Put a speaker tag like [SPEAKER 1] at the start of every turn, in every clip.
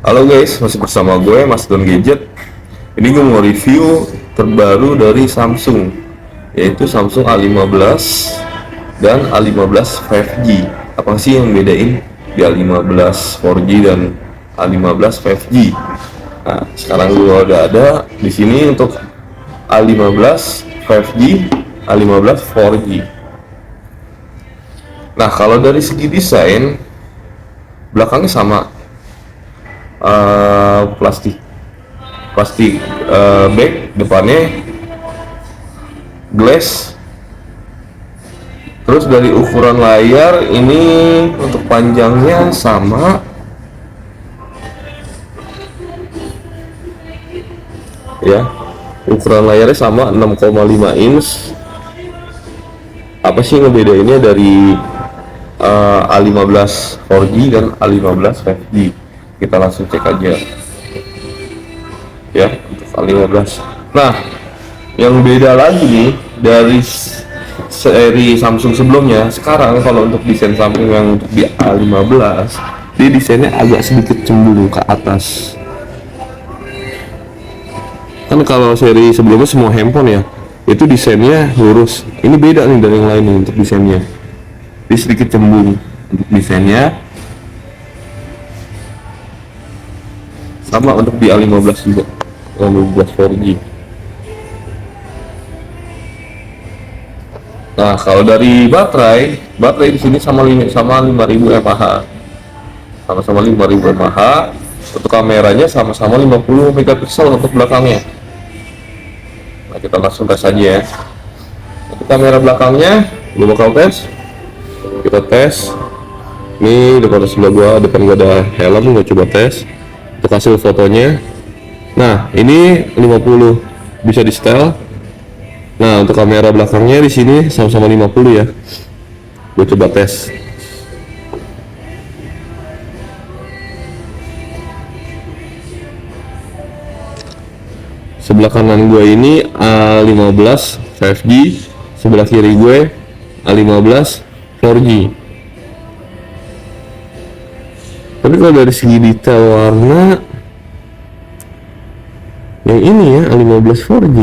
[SPEAKER 1] Halo guys, masih bersama gue Mas Don Gadget. Ini gue mau review terbaru dari Samsung, yaitu Samsung A15 dan A15 5G. Apa sih yang bedain di A15 4G dan A15 5G? Nah, sekarang gue udah ada di sini untuk A15 5G, A15 4G. Nah, kalau dari segi desain, belakangnya sama, plastik plastik back, depannya glass. Terus dari ukuran layar ini untuk panjangnya sama ya, ukuran layarnya sama 6,5 inch. Apa sih ngebedainnya dari A15 4G dan A15 5G? Kita langsung cek aja ya untuk A15. Nah, yang beda lagi nih dari seri Samsung sebelumnya, sekarang kalau untuk desain Samsung yang untuk di A15, dia desainnya agak sedikit cembung ke atas. Kan kalau seri sebelumnya semua handphone ya itu desainnya lurus, ini beda nih dari yang lain nih untuk desainnya. Dia sedikit cembung untuk desainnya. Sama untuk di A15 juga, A15 4G. Nah, kalau dari baterai di sini sama 5000 mAh. Sama-sama 5000 mAh. Untuk kameranya sama-sama 50 megapiksel untuk belakangnya. Nah, kita langsung tes aja ya. Untuk kamera belakangnya, gue bakal tes. Kita tes. Ini depan sebelah gua, depan gua ada helm, gua coba tes. Untuk hasil fotonya, nah ini 50 bisa di setel. Nah, untuk kamera belakangnya di sini sama-sama 50 ya. Gue coba tes. Sebelah kanan gue ini A15 5G, sebelah kiri gue A15 4G. Tapi kalau dari segi detail warna, yang ini ya A15 4G.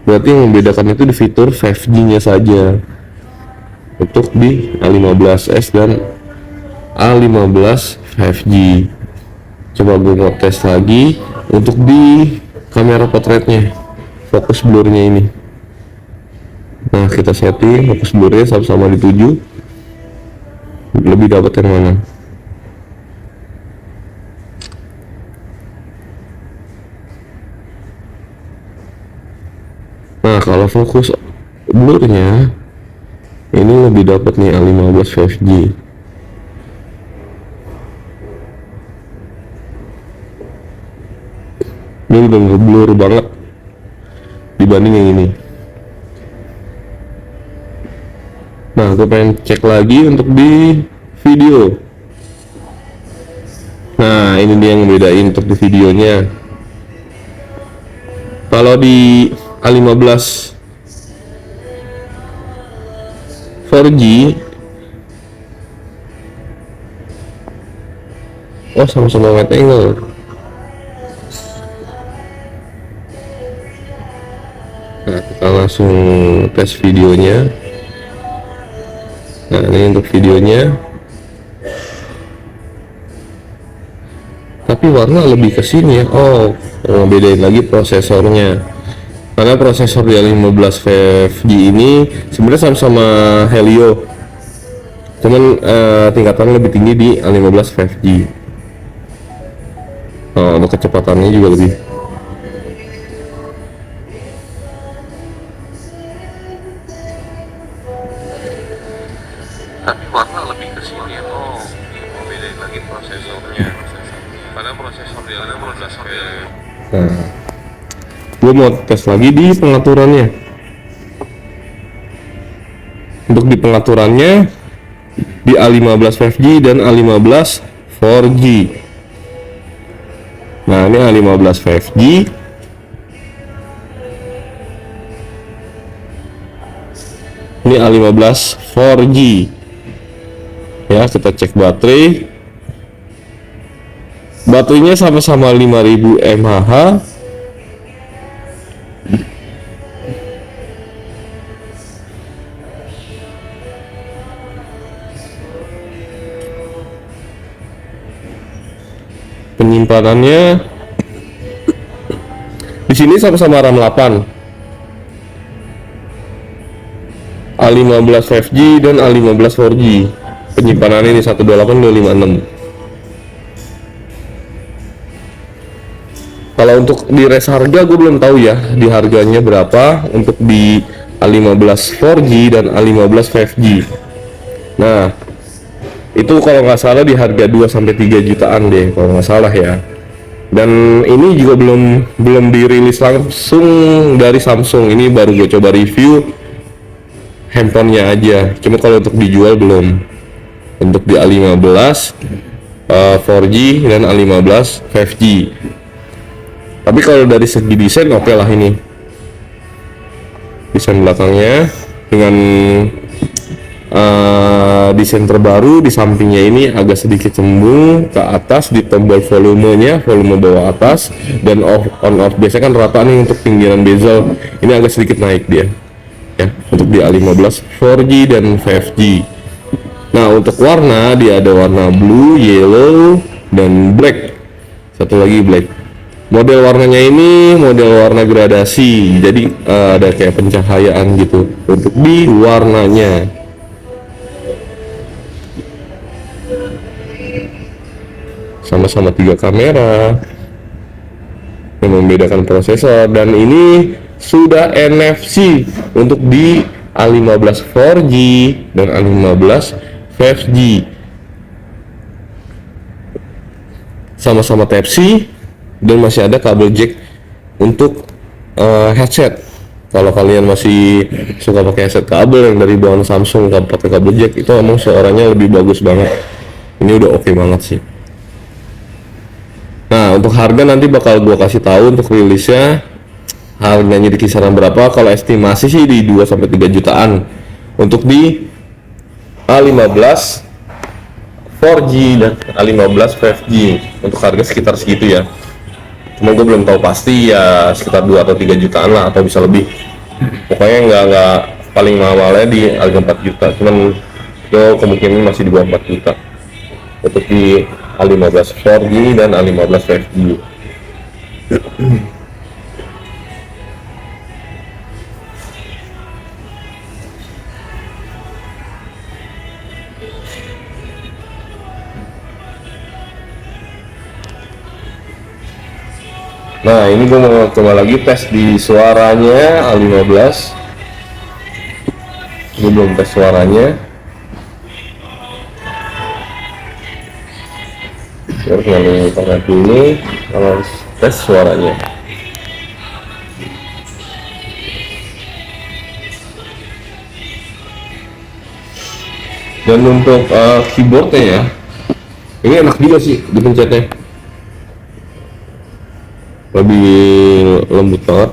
[SPEAKER 1] Berarti yang membedakan itu di fitur 5G-nya saja. Untuk di A15s dan A15 5G. Coba gue mau tes lagi untuk di kamera potretnya, fokus blurnya ini. Nah, kita setting fokus blurnya sama-sama di 7. Lebih dapat yang mana? Nah, kalau fokus blurnya ini lebih dapat nih A15 5G. Ini udah ngeblur banget dibanding yang ini. Nah, gue pengen cek lagi untuk di video. Nah, ini dia yang bedain untuk di videonya. Kalau di A15 4G, oh sama-sama wide angle. Nah, kita langsung tes videonya. Nah, ini untuk videonya. Tapi warna lebih ke sini ya. Oh, bedain lagi prosesornya. Karena prosesor di A15 5G ini sebenarnya sama-sama Helio. Cuman tingkatannya lebih tinggi di A15 5G. Oh, untuk kecepatannya juga lebih. Tapi warna lebih ke sini ya. Oh, bedain lagi prosesornya. Karena prosesor di A15 ya. Nah, gue mau tes lagi di pengaturannya. Untuk di pengaturannya di A15 5G dan A15 4G. Nah, ini A15 5G. Ini A15 4G. Ya, kita cek baterai. Baterainya sama-sama 5000 mAh. Penyimpanannya di sini sama-sama RAM 8, A15 5G dan A15 4G. Penyimpanan ini 128 256. Kalau untuk di res harga gue belum tahu ya di harganya berapa untuk di A15 4G dan A15 5G. Nah, itu kalau nggak salah di harga 2-3 jutaan deh kalau nggak salah ya. Dan ini juga belum dirilis langsung dari Samsung. Ini baru gue coba review handphonenya aja. Cuma kalau untuk dijual belum. Untuk di A15 4G dan A15 5G. Tapi kalau dari segi desain oke lah ini. Desain belakangnya dengan desain terbaru, di sampingnya ini agak sedikit cembung ke atas di tombol volumenya, volume bawah atas, dan on off biasanya kan rata nih untuk pinggiran bezel, ini agak sedikit naik dia ya untuk di A15 4G dan 5G. Nah, untuk warna dia ada warna blue, yellow, dan black. Satu lagi black. Model warnanya ini model warna gradasi, jadi ada kayak pencahayaan gitu untuk di warnanya. Sama-sama 3 kamera yang membedakan prosesor, dan ini sudah NFC untuk di A15 4G dan A15 5G. Sama-sama Type-C dan masih ada kabel jack untuk headset. Kalau kalian masih suka pakai headset kabel yang dari bawaan Samsung pakai kabel jack, itu emang suaranya lebih bagus banget. Ini udah oke banget sih. Nah, untuk harga nanti bakal gua kasih tahu untuk rilisnya harganya di kisaran berapa. Kalau estimasi sih di 2-3 jutaan untuk di A15 4G dan A15 5G. Untuk harga sekitar segitu ya. Cuma gue belum tahu pasti ya, sekitar 2 atau 3 jutaan lah, atau bisa lebih. Pokoknya nggak paling mahalnya di harga 4 juta. Cuman itu kemungkinan masih di bawah 4 juta untuk di A15 4G dan A15 5G. Nah, ini gue mau coba lagi tes di suaranya A15. Ini belum tes suaranya. Harus nyalain internet dulu, harus tes suaranya. Dan untuk keyboardnya ya, ini enak juga sih dipencetnya, lebih lembut banget.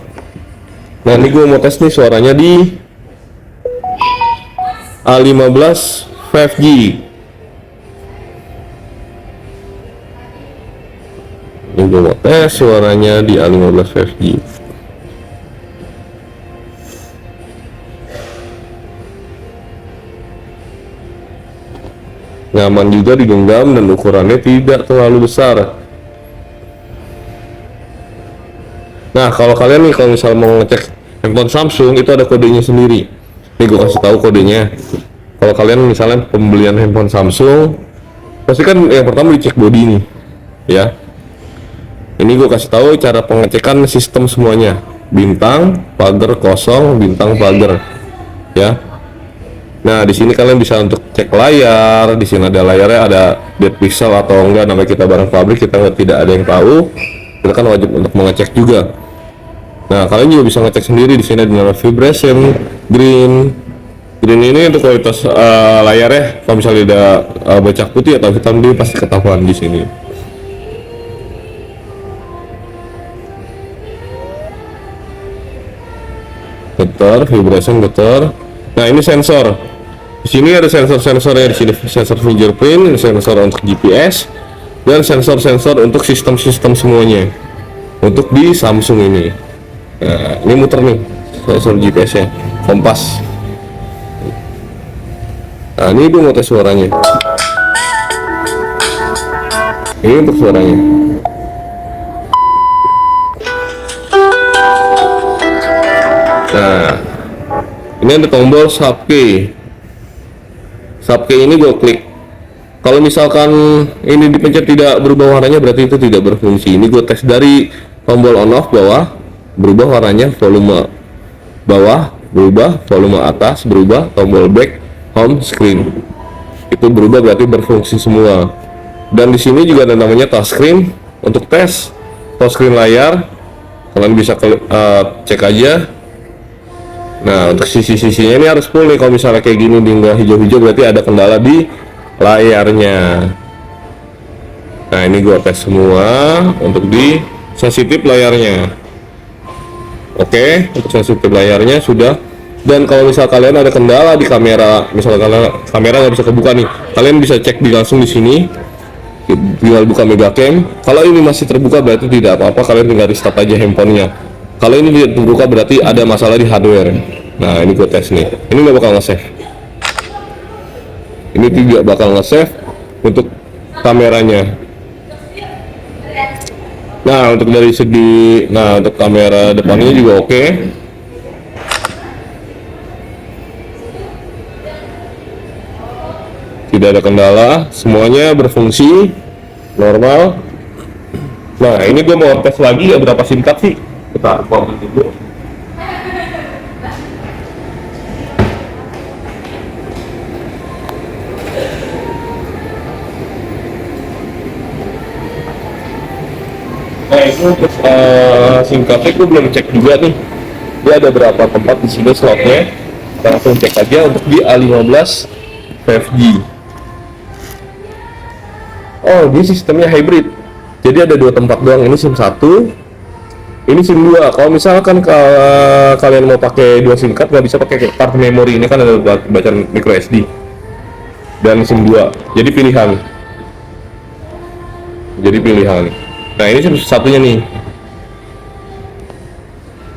[SPEAKER 1] Nah, ini gue mau tes nih suaranya di A15 5G. Ini gue mau tes suaranya di A15 5G. Nyaman juga digenggam dan ukurannya tidak terlalu besar. Nah, kalau kalian nih, kalau misal mau ngecek handphone Samsung, itu ada kodenya sendiri. Nih gue kasih tahu kodenya. Kalau kalian misalnya pembelian handphone Samsung, pasti kan yang pertama dicek body nih, ya. Ini gue kasih tahu cara pengecekan sistem semuanya. Bintang, pagar, kosong, bintang, pagar, ya. Nah, di sini kalian bisa untuk cek layar. Di sini ada layarnya, ada dead pixel atau enggak. Namanya kita barang pabrik, kita tidak ada yang tahu. Kita kan wajib untuk mengecek juga. Nah, kalian juga bisa ngecek sendiri. Di sini ada nama vibration, green ini untuk kualitas layarnya. Kalau misalnya ada bercak putih atau hitam, dia pasti ketahuan di sini. Getar, vibration, getar. Nah, ini sensor. Di sini ada sensor-sensornya, di sini sensor fingerprint, sensor untuk GPS, dan sensor-sensor untuk sistem-sistem semuanya. Untuk di Samsung ini. Nah, ini muter nih sensor GPS-nya, kompas. Nah, ini gue mau tes suaranya. Ini untuk suaranya. Nah, ini ada tombol subkey. Subkey ini gue klik. Kalau misalkan ini dipencet tidak berubah warnanya, berarti itu tidak berfungsi. Ini gue tes dari tombol on off bawah, berubah warnanya, volume bawah berubah, volume atas berubah, tombol back, home, screen itu berubah, berarti berfungsi semua. Dan di sini juga ada namanya touchscreen. Untuk tes touchscreen layar, kalian bisa cek aja. Nah, untuk sisi-sisinya ini harus full nih. Kalau misalnya kayak gini di hijau-hijau, berarti ada kendala di layarnya. Nah, ini gua tes semua untuk di sensitif layarnya. Oke, untuk sensitif layarnya sudah. Dan kalau misal kalian ada kendala di kamera, misalnya kamera nggak bisa kebuka nih, kalian bisa cek langsung di sini. Tinggal buka Megacam. Kalau ini masih terbuka berarti tidak apa-apa, kalian tinggal restart aja handphonenya. Kalau ini tidak terbuka berarti ada masalah di hardware. Nah, ini gue tes nih. Ini nggak bakal nge-save. Ini tidak bakal nge-save untuk kameranya. Nah, untuk dari segi, untuk kamera depannya juga oke. Tidak ada kendala, semuanya berfungsi normal. Nah, ini gue mau tes lagi ya, berapa SIM card sih? Kita komen dulu. Nah, itu untuk SIM cardnya gue belum cek juga nih. Dia ada berapa tempat di sini slotnya? Kita langsung cek aja untuk di A15 5G. Oh, dia sistemnya hybrid. Jadi ada dua tempat doang. Ini SIM 1, ini SIM 2. Kalau misalkan kalian mau pakai dua SIM card, nggak bisa pakai card memori. Ini kan ada bacaan micro SD dan SIM 2. Jadi pilihan. Nah, ini SIM satunya nih.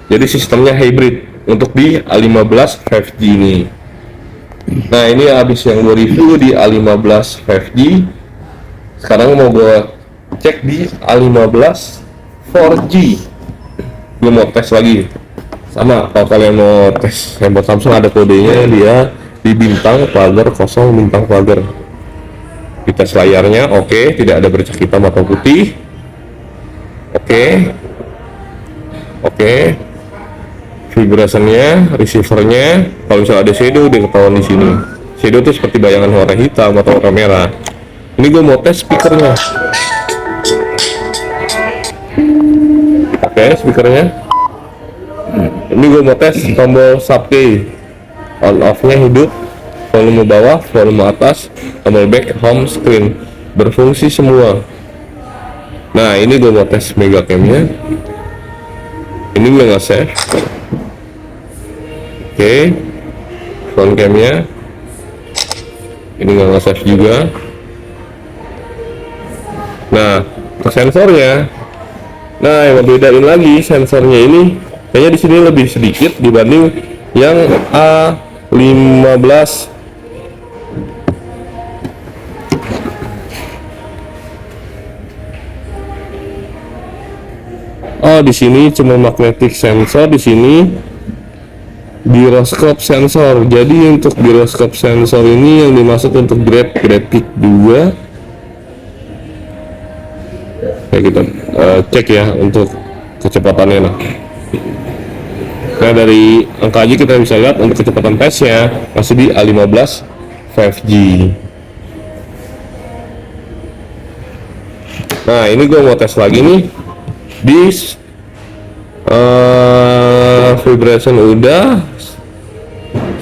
[SPEAKER 1] Jadi sistemnya hybrid untuk di A15 5G ini. Nah, ini habis yang gue review di A15 5G. Sekarang mau gue cek di A15 4G. Gue mau tes lagi. Sama, kalau kalian mau tes handphone Samsung ada kodenya, dia di bintang pagar 0 bintang pagar. Di tes layarnya oke, tidak ada bercak hitam atau putih. Oke. Vibrationnya, receivernya, kalau misalnya ada shadow dia ketahuan di sini. Shadow itu seperti bayangan warna hitam atau warna merah. Ini gue mau tes speakernya. Oke, speakernya. Ini gue mau tes tombol subkey. On off-nya hidup, volume bawah, volume atas, tombol back, home, screen berfungsi semua. Nah, ini gue mau tes Megacam-nya. Ini gue nggak save. Oke, front cam-nya. Ini nggak save juga. Nah, untuk sensornya, yang bedain lagi sensornya ini kayaknya di sini lebih sedikit dibanding yang A15. Oh, di sini cuma magnetic sensor, di sini gyroscope sensor. Jadi untuk gyroscope sensor ini yang dimaksud untuk graphic 2. Kita cek ya untuk kecepatannya. Nah, dari angka aja kita bisa lihat untuk kecepatan tesnya masih di A15 5G. Nah, ini gue mau tes lagi nih di vibration udah,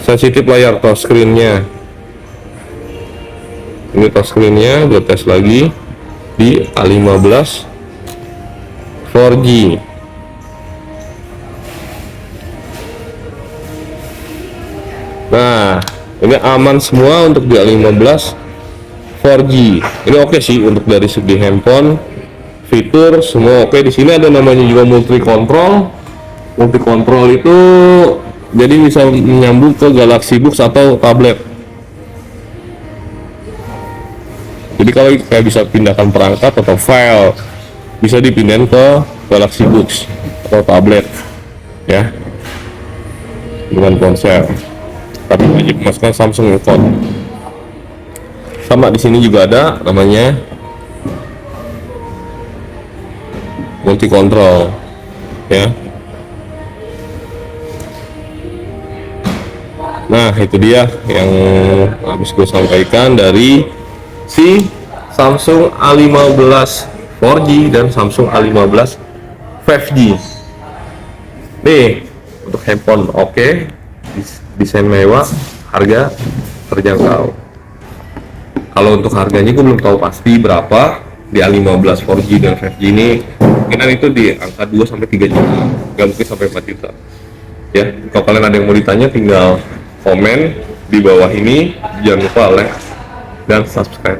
[SPEAKER 1] sensitif layar touchscreen-nya. Ini touchscreen-nya gue tes lagi di A15 4G. Nah, Ini aman semua untuk di A15 4G. Ini oke sih untuk dari segi handphone, fitur semua oke. Di sini ada namanya juga multi control. Multi control itu jadi bisa menyambung ke Galaxy Books atau tablet. Jadi kalau kayak bisa pindahkan perangkat atau file, bisa dipindahin ke Galaxy Books atau tablet, ya, dengan ponsel. Tapi wajib memasukkan Samsung Phone. Sama di sini juga ada namanya multi control, ya. Nah, itu dia yang habis gue sampaikan dari si Samsung A15 4G dan Samsung A15 5G. Nih, untuk handphone oke, desain mewah, harga terjangkau. Kalau untuk harganya gue belum tahu pasti berapa. Di A15 4G dan 5G ini mungkinan itu di angka 2 sampai 3 juta, nggak mungkin sampai 4 juta. Ya, kalau kalian ada yang mau ditanya tinggal komen di bawah ini. Jangan lupa like dan subscribe.